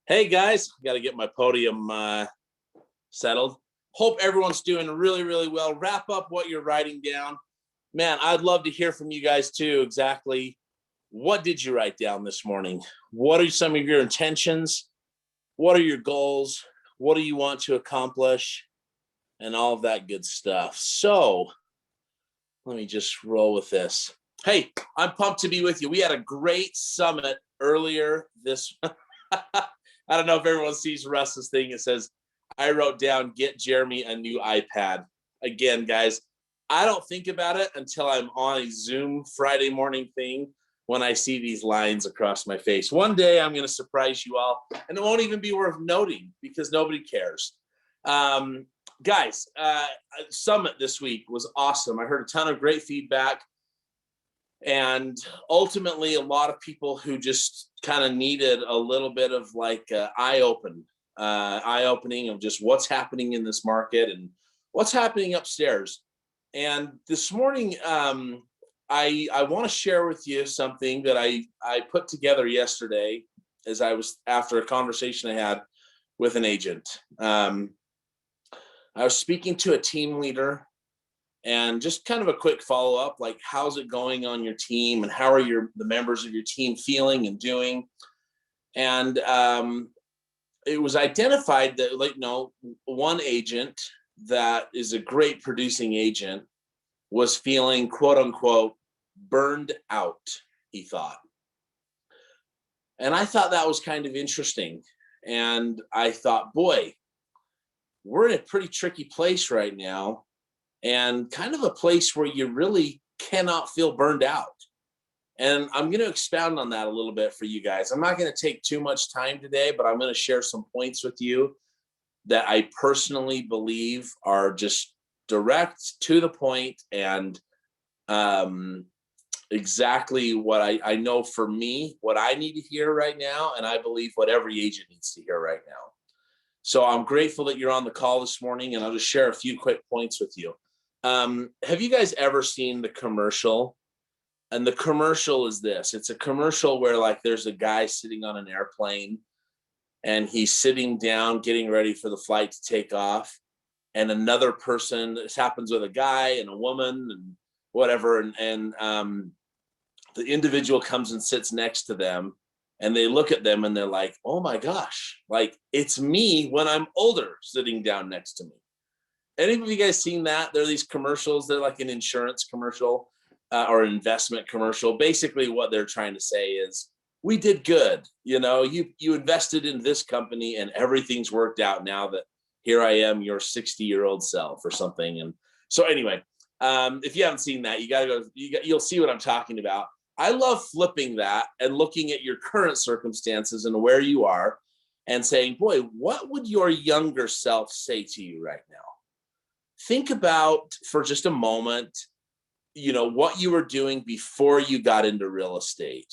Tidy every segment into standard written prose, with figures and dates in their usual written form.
Hey guys, got to get my podium settled. Hope everyone's doing really, really well. Wrap up what you're writing down. Man, I'd love to hear from you guys too. Exactly what did you write down this morning? What are some of your intentions? What are your goals? What do you want to accomplish? And all of that good stuff. So let me just roll with this. Hey, I'm pumped to be with you. We had a great summit earlier this I don't know if everyone sees Russ's thing. It says, I wrote down, get Jeremy a new iPad. Again, guys, I don't think about it until I'm on a Zoom Friday morning thing when I see these lines across my face. One day I'm going to surprise you all, and it won't even be worth noting because nobody cares. Guys, Summit this week was awesome. I heard a ton of great feedback. And ultimately, a lot of people who just kind of needed a little bit of like eye-opening of just what's happening in this market and what's happening upstairs. And this morning, I want to share with you something that I put together yesterday as I was after a conversation I had with an agent. I was speaking to a team leader. And just kind of a quick follow-up, like how's it going on your team and how are the members of your team feeling and doing? And it was identified that one agent that is a great producing agent was feeling quote unquote burned out, he thought. And I thought that was kind of interesting. And I thought, boy, we're in a pretty tricky place right now. And kind of a place where you really cannot feel burned out. And I'm going to expound on that a little bit for you guys. I'm not going to take too much time today, but I'm going to share some points with you that I personally believe are just direct, to the point, and exactly what I know for me, what I need to hear right now, and I believe what every agent needs to hear right now. So I'm grateful that you're on the call this morning, and I'll just share a few quick points with you. Have you guys ever seen the commercial? And the commercial is this. It's a commercial where like there's a guy sitting on an airplane and he's sitting down getting ready for the flight to take off. And another person, this happens with a guy and a woman and whatever. And the individual comes and sits next to them and they look at them and they're like, oh my gosh, like it's me when I'm older sitting down next to me. Any of you guys seen that? There are these commercials. They're like an insurance commercial or an investment commercial. Basically, what they're trying to say is, we did good. You know, you invested in this company and everything's worked out now that here I am, your 60-year-old self or something. And so anyway, if you haven't seen that, you got to go. You'll see what I'm talking about. I love flipping that and looking at your current circumstances and where you are and saying, boy, what would your younger self say to you right now? Think about for just a moment, what you were doing before you got into real estate.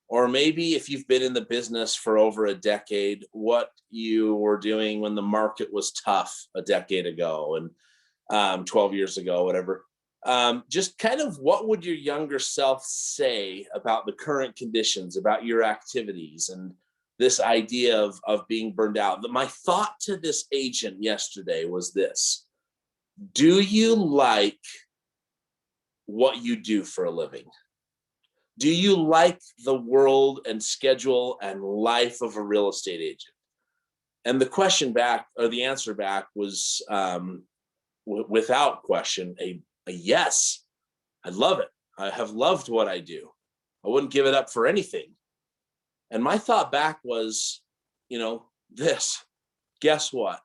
Or maybe if you've been in the business for over a decade, what you were doing when the market was tough a decade ago and 12 years ago, whatever. Just kind of what would your younger self say about the current conditions, about your activities, and this idea of being burned out. My thought to this agent yesterday was this. Do you like what you do for a living? Do you like the world and schedule and life of a real estate agent? And the question back, or the answer back, was without question a yes. I love it. I have loved what I do. I wouldn't give it up for anything. And my thought back was, this. Guess what?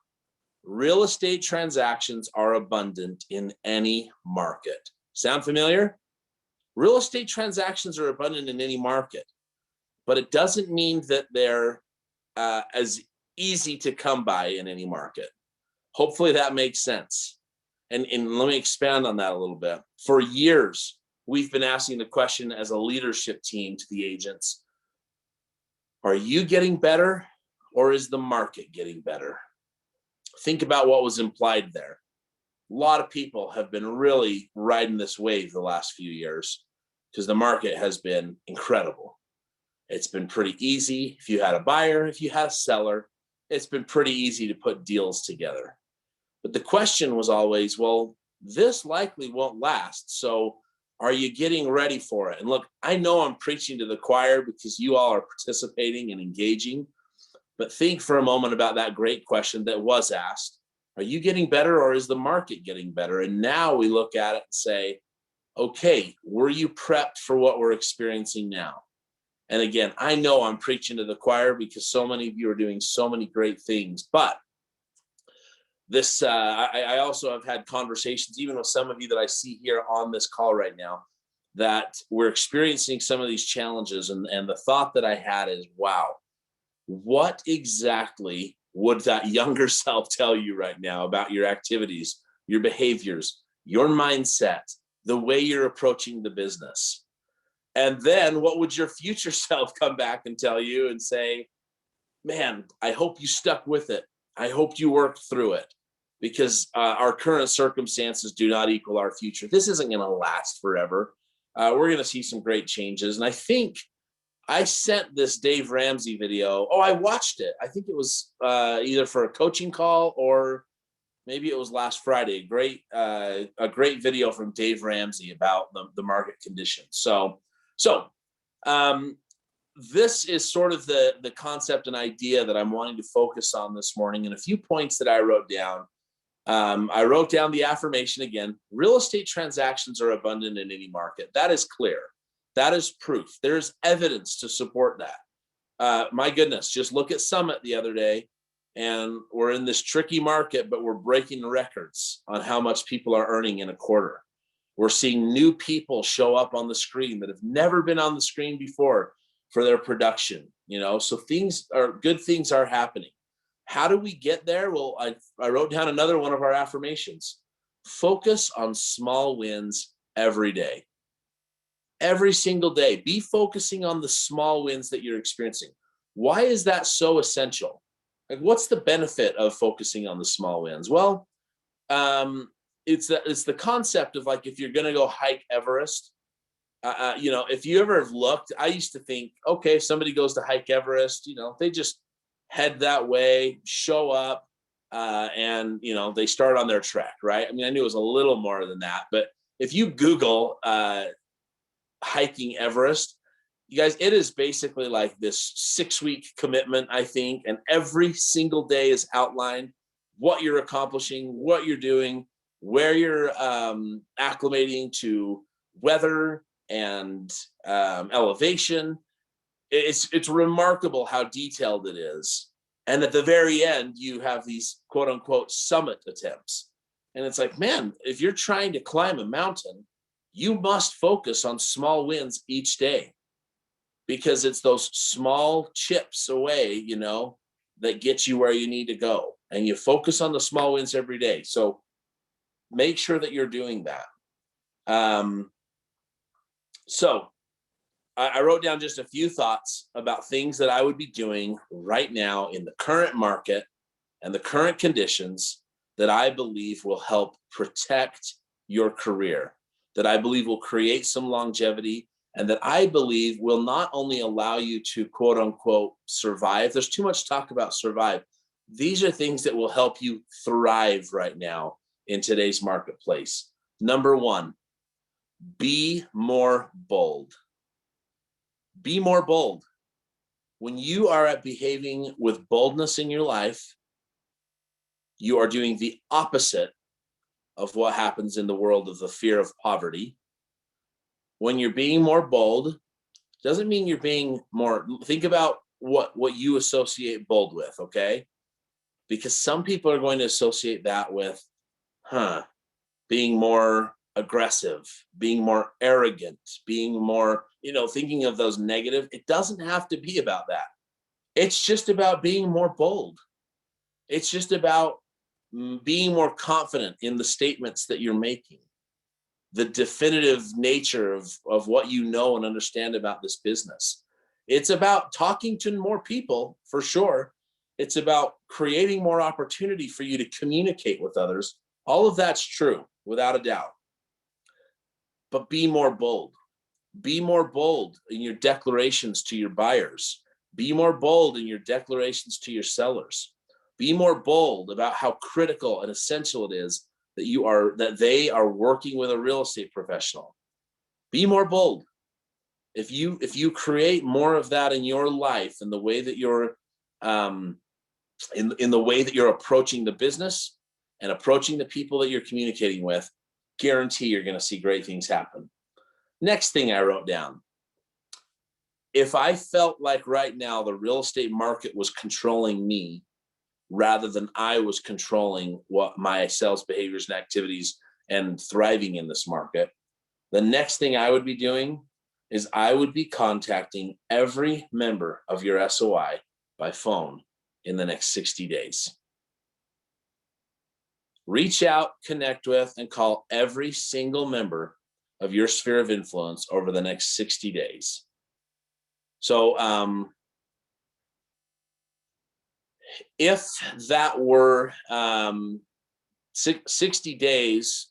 Real estate transactions are abundant in any market. Sound familiar? Real estate transactions are abundant in any market, but it doesn't mean that they're as easy to come by in any market. Hopefully that makes sense. And let me expand on that a little bit. For years, we've been asking the question as a leadership team to the agents, are you getting better or is the market getting better? Think about what was implied there. A lot of people have been really riding this wave the last few years because the market has been incredible. It's been pretty easy. If you had a buyer, if you had a seller, it's been pretty easy to put deals together. But the question was always, well, this likely won't last. So are you getting ready for it? And look, I know I'm preaching to the choir because you all are participating and engaging, but think for a moment about that great question that was asked. Are you getting better, or is the market getting better? And now we look at it and say, okay, were you prepped for what we're experiencing now? And again, I know I'm preaching to the choir because so many of you are doing so many great things, but this, I also have had conversations, even with some of you that I see here on this call right now, that we're experiencing some of these challenges. And the thought that I had is, wow, what exactly would that younger self tell you right now about your activities, your behaviors, your mindset, the way you're approaching the business? And then what would your future self come back and tell you and say, man, I hope you stuck with it. I hope you worked through it, because our current circumstances do not equal our future. This isn't going to last forever. We're going to see some great changes. And I think I sent this Dave Ramsey video. Oh, I watched it. I think it was either for a coaching call or maybe it was last Friday. A great video from Dave Ramsey about the market conditions. So this is sort of the concept and idea that I'm wanting to focus on this morning, and a few points that I wrote down. I wrote down the affirmation again. Real estate transactions are abundant in any market. That is clear. That is proof. There's evidence to support that. My goodness, just look at Summit the other day, and we're in this tricky market, but we're breaking records on how much people are earning in a quarter. We're seeing new people show up on the screen that have never been on the screen before for their production, so good things are happening. How do we get there? Well, I wrote down another one of our affirmations. Focus on small wins every day. Every single day, be focusing on the small wins that you're experiencing. Why is that so essential? Like, what's the benefit of focusing on the small wins? Well, it's the concept of, like, if you're going to go hike Everest, if you ever have looked, I used to think, okay, if somebody goes to hike Everest, they just head that way, show up, and they start on their trek, right? I mean, I knew it was a little more than that, but if you Google hiking Everest, you guys, it is basically like this 6-week commitment, I think, and every single day is outlined what you're accomplishing, what you're doing, where you're acclimating to weather and elevation. It's remarkable how detailed it is. And at the very end, you have these quote unquote summit attempts. And it's like, man, if you're trying to climb a mountain, you must focus on small wins each day, because it's those small chips away, that get you where you need to go. And you focus on the small wins every day. So make sure that you're doing that. So I wrote down just a few thoughts about things that I would be doing right now in the current market and the current conditions that I believe will help protect your career, that I believe will create some longevity, and that I believe will not only allow you to quote unquote survive. There's too much talk about survive. These are things that will help you thrive right now in today's marketplace. Number one, be more bold. Be more bold. When you are behaving with boldness in your life, you are doing the opposite of what happens in the world of the fear of poverty. When you're being more bold, doesn't mean you're being more, think about what you associate bold with, okay? Because some people are going to associate that with, being more aggressive, being more arrogant, being more, thinking of those negative. It doesn't have to be about that. It's just about being more bold. It's just about being more confident in the statements that you're making, the definitive nature of what you know and understand about this business. It's about talking to more people, for sure. It's about creating more opportunity for you to communicate with others. All of that's true, without a doubt. But be more bold. Be more bold in your declarations to your buyers. Be more bold in your declarations to your sellers. Be more bold about how critical and essential it is that they are working with a real estate professional. Be more bold. If you create more of that in your life and the way that you're in the way that you're approaching the business and approaching the people that you're communicating with, guarantee you're going to see great things happen. Next thing I wrote down, if I felt like right now the real estate market was controlling me rather than I was controlling what my sales behaviors and activities and thriving in this market, the next thing I would be doing is I would be contacting every member of your SOI by phone in the next 60 days. Reach out, connect with, and call every single member of your sphere of influence over the next 60 days. So if that were 60 days,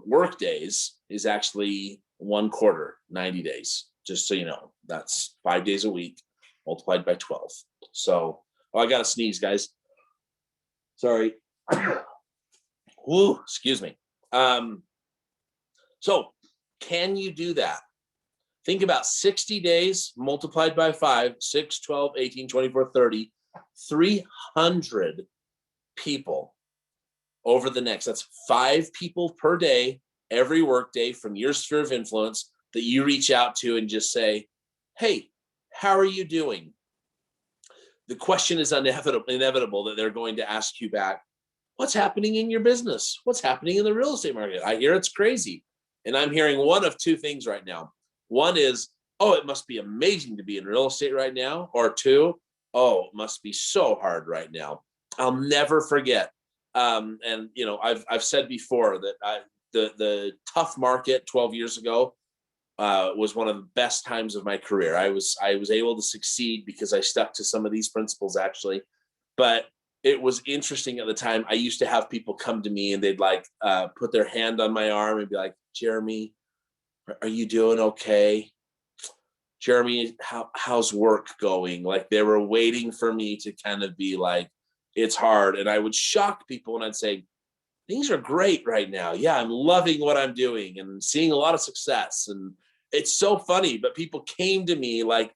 work days is actually 1 quarter, 90 days, just so you know. That's 5 days a week multiplied by 12. So, I got to sneeze, guys. Sorry. Ooh, excuse me. So can you do that? Think about 60 days multiplied by 5, 6, 12, 18, 24, 30, 300 people over the next. That's 5 people per day, every work day from your sphere of influence that you reach out to and just say, hey, how are you doing? The question is inevitable that they're going to ask you back, what's happening in your business? What's happening in the real estate market? I hear it's crazy. And I'm hearing one of 2 things right now. One is, oh, it must be amazing to be in real estate right now. Or 2, oh, it must be so hard right now. I'll never forget. And you know, I've said before that the tough market 12 years ago was one of the best times of my career. I was able to succeed because I stuck to some of these principles actually. But it was interesting at the time. I used to have people come to me and they'd like put their hand on my arm and be like, Jeremy, are you doing okay? Jeremy, how's work going? Like they were waiting for me to kind of be like, it's hard. And I would shock people and I'd say, things are great right now. Yeah, I'm loving what I'm doing and seeing a lot of success. And it's so funny, but people came to me like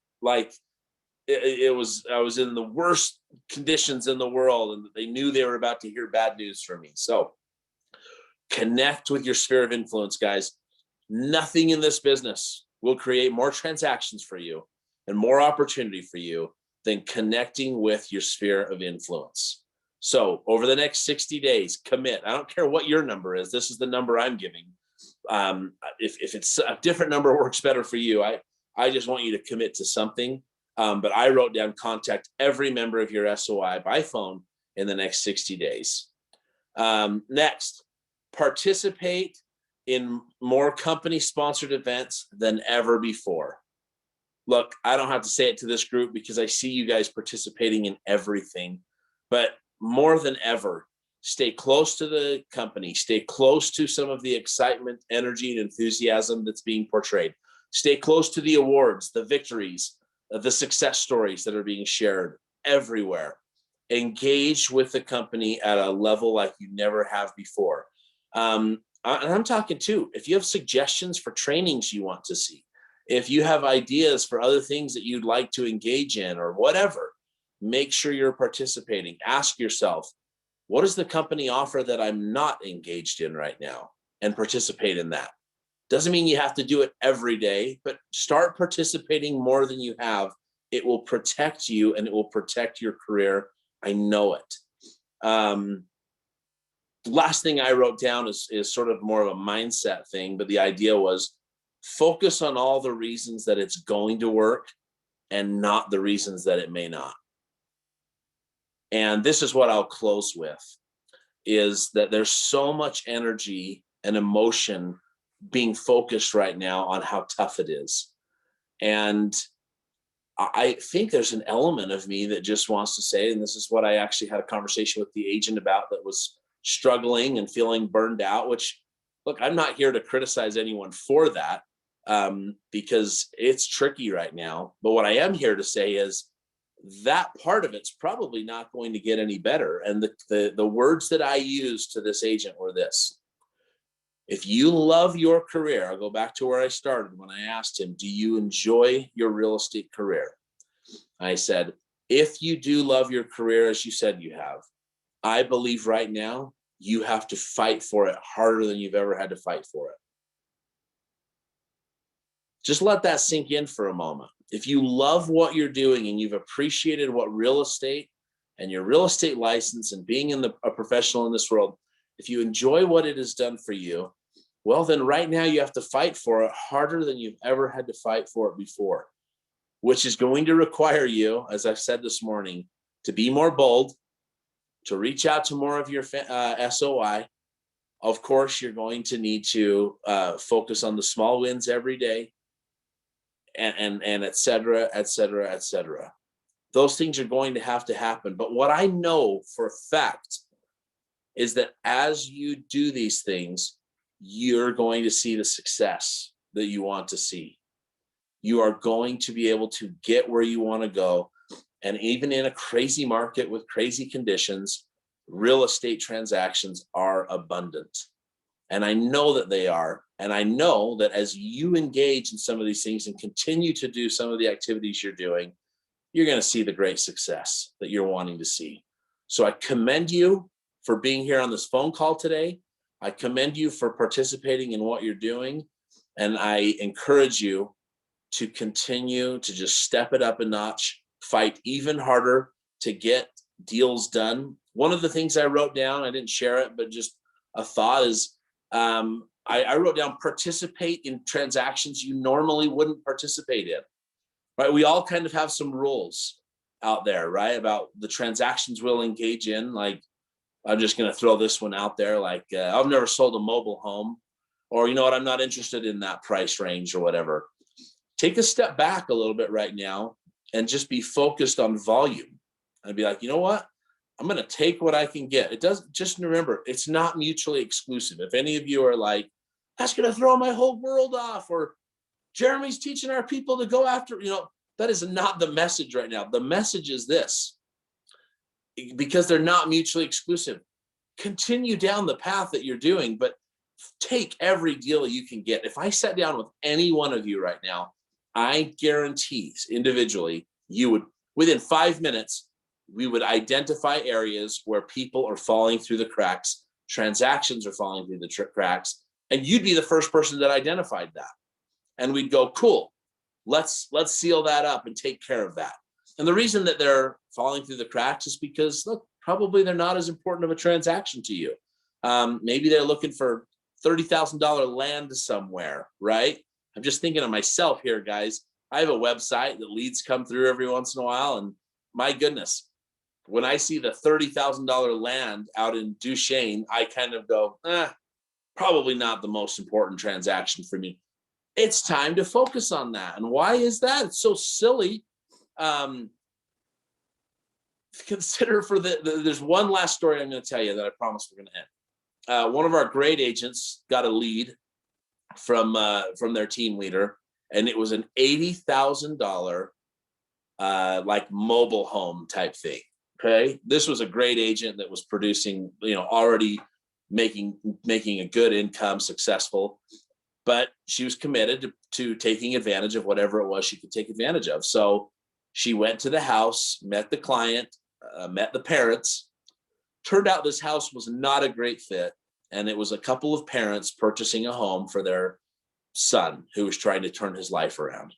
it was, I was in the worst conditions in the world and they knew they were about to hear bad news from me. So connect with your sphere of influence, guys. Nothing in this business will create more transactions for you and more opportunity for you than connecting with your sphere of influence. So over the next 60 days, commit. I don't care what your number is. This is the number I'm giving. If it's a different number works better for you, I just want you to commit to something. But I wrote down contact every member of your SOI by phone in the next 60 days. Next, participate in more company-sponsored events than ever before. Look, I don't have to say it to this group because I see you guys participating in everything, but more than ever, stay close to the company, stay close to some of the excitement, energy, and enthusiasm that's being portrayed. Stay close to the awards, the victories, the success stories that are being shared everywhere. Engage with the company at a level like you never have before. And I'm talking too, if you have suggestions for trainings you want to see, if you have ideas for other things that you'd like to engage in or whatever, make sure you're participating. Ask yourself, what does the company offer that I'm not engaged in right now? And participate in that. Doesn't mean you have to do it every day, but start participating more than you have. It will protect you and it will protect your career. I know it. Last thing I wrote down is sort of more of a mindset thing, but the idea was focus on all the reasons that it's going to work and not the reasons that it may not. And this is what I'll close with, is that there's so much energy and emotion being focused right now on how tough it is. And I think there's an element of me that just wants to say, and this is what I actually had a conversation with the agent about that was struggling and feeling burned out, which, look, I'm not here to criticize anyone for that. because it's tricky right now. But what I am here to say is that part of it's probably not going to get any better. And the words that I used to this agent were this: if you love your career, I'll go back to where I started when I asked him, do you enjoy your real estate career? I said, if you do love your career, as you said you have, I believe right now you have to fight for it harder than you've ever had to fight for it. Just let that sink in for a moment. If you love what you're doing and you've appreciated what real estate and your real estate license and being a professional in this world, if you enjoy what it has done for you, well, then right now you have to fight for it harder than you've ever had to fight for it before, which is going to require you, as I've said this morning, to be more bold, to reach out to more of your SOI. Of course, you're going to need to focus on the small wins every day, and et cetera, et cetera, et cetera. Those things are going to happen. But what I know for a fact is that as you do these things, you're going to see the success that you want to see. You are going to be able to get where you want to go. And even in a crazy market with crazy conditions, real estate transactions are abundant. And I know that they are. And I know that as you engage in some of these things and continue to do some of the activities you're doing, you're going to see the great success that you're wanting to see. So I commend you for being here on this phone call today. I commend you for participating in what you're doing. And I encourage you to continue to just step it up a notch, fight even harder to get deals done. One of the things I wrote down, I didn't share it, but just a thought is, I wrote down participate in transactions you normally wouldn't participate in, right? We all kind of have some rules out there, right? About the transactions we'll engage in. Like, I'm just going to throw this one out there. Like, I've never sold a mobile home, or, you know what, I'm not interested in that price range or whatever. Take a step back a little bit right now and just be focused on volume and be like, you know what? I'm going to take what I can get. It does. Just remember, it's not mutually exclusive. If any of you are like, that's going to throw my whole world off, or Jeremy's teaching our people to go after, that is not the message right now. The message is this: because they're not mutually exclusive, continue down the path that you're doing, but take every deal you can get. If I sat down with any one of you right now, I guarantee individually, you would, within 5 minutes, we would identify areas where people are falling through the cracks, transactions are falling through the cracks, and you'd be the first person that identified that. And we'd go, cool, let's seal that up and take care of that. And the reason that they're falling through the cracks is because, look, probably they're not as important of a transaction to you. Maybe they're looking for $30,000 land somewhere, right? I'm just thinking of myself here, guys. I have a website that leads come through every once in a while, and my goodness, when I see the $30,000 land out in Duchesne, I kind of go, probably not the most important transaction for me. It's time to focus on that. And why is that? It's so silly. Consider there's one last story I'm going to tell you that I promise we're going to end. One of our great agents got a lead from their team leader, and it was an $80,000 like mobile home type thing. Okay, this was a great agent that was producing, already making a good income, successful, but she was committed to taking advantage of whatever it was she could take advantage of. So she went to the house, met the client, met the parents. Turned out this house was not a great fit, and it was a couple of parents purchasing a home for their son who was trying to turn his life around.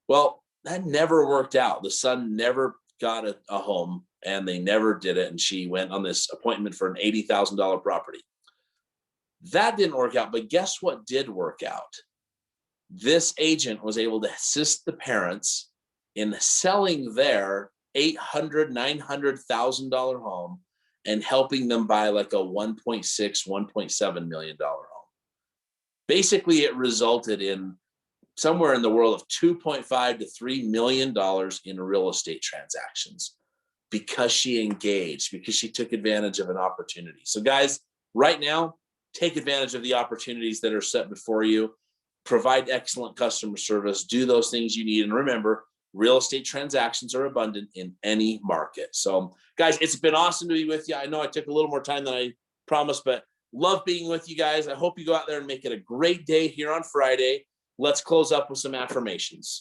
Well, that never worked out. The son never got a home, and they never did it, and she went on this appointment for an $80,000 property. That didn't work out, but guess what did work out? This agent was able to assist the parents in selling their $800,000, $900,000 home and helping them buy like a $1.6, $1.7 million home. Basically, it resulted in somewhere in the world of $2.5 to $3 million in real estate transactions because she engaged, because she took advantage of an opportunity. So guys, right now, take advantage of the opportunities that are set before you. provide excellent customer service, do those things you need. And remember, real estate transactions are abundant in any market. So guys, it's been awesome to be with you. I know I took a little more time than I promised, but love being with you guys. I hope you go out there and make it a great day here on Friday. Let's close up with some affirmations.